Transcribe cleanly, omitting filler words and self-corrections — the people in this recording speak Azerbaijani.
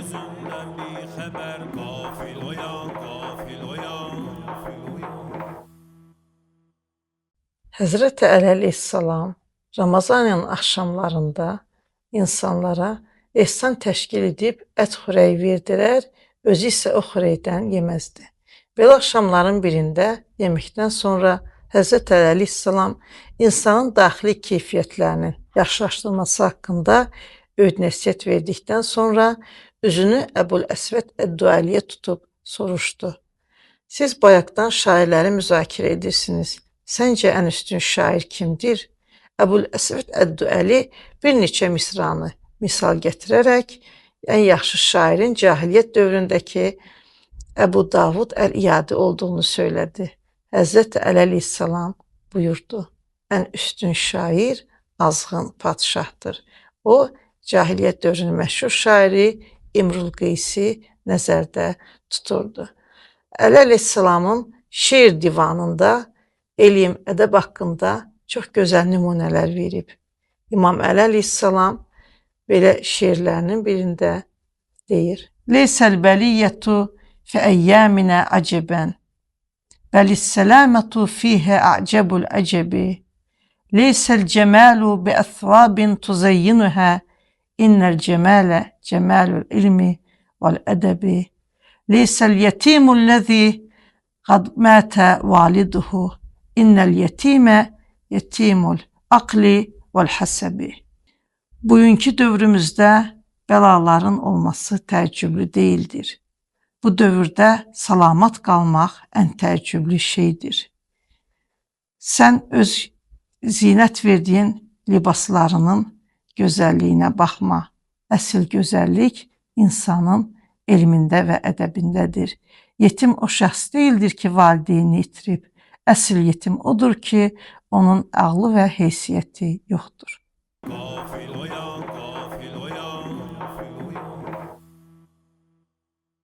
gözünden bir haber. Gafil oyan, gafil oyan, gafil oyan. Həzrəti Əli əleyhissalam Ramazan ayının axşamlarında insanlara ehsan təşkil edib ət xörəyi verdilər, özü isə o xörəkdən yeməzdi. Belə axşamların birində yeməkdən sonra Həzrəti Əli əleyhissalam insanın daxili keyfiyyətlərinin yaxşılaşdırılması haqqında öyrəşət verdikdən sonra üzünü Əbu'l-Əsvəd əd-Duəliyə tutub soruşdu: Siz bayaqdan şairləri müzakirə edirsiniz. Səncə ən üstün şair kimdir? Əbu'l-Əsvəd əd-Duəli bir neçə misranı misal gətirərək ən yaxşı şairin cahiliyyət dövründəki Əbu Davud Əl-İyadi olduğunu söylədi. Həzrəti Əli əleyhissalam buyurdu: Ən üstün şair azğın padşahdır. O, cahiliyyət dövrünün məşhur şairi İmrul Qeysi nəzərdə tuturdu. Əli əleyhissalamın şeir divanında elm, ədəb haqqında çox gözəl nümunələr verib. İmam Əli əleyhissalam belə şeirlərinin birində deyir: Leysəl bəliyyətu fi əyyəminə acəbən, bəlis-səlamətu fihə a'cəbul əcəbi, leysəl cəməlu bi əthvabin tuzəyyinühə, innəl cəmələ cəməlul ilmi vəl-ədəbi, leysəl yətimul-ləzi qad mətə validuhu, İnnel yetime yetimul akli vel hasebi. Bugünkü dövrümüzdə bəlaların olması təəccüblü deyildir. Bu dövrdə salamat qalmaq ən təəccüblü şeydir. Sən öz zinət verdiyin libaslarının gözəlliyinə baxma. Əsl gözəllik insanın elmində və ədəbindədir. Yetim o şəxs deyildir ki, valideyni itirib. Əsl yetim odur ki, onun ağlı və heysiyyəti yoxdur.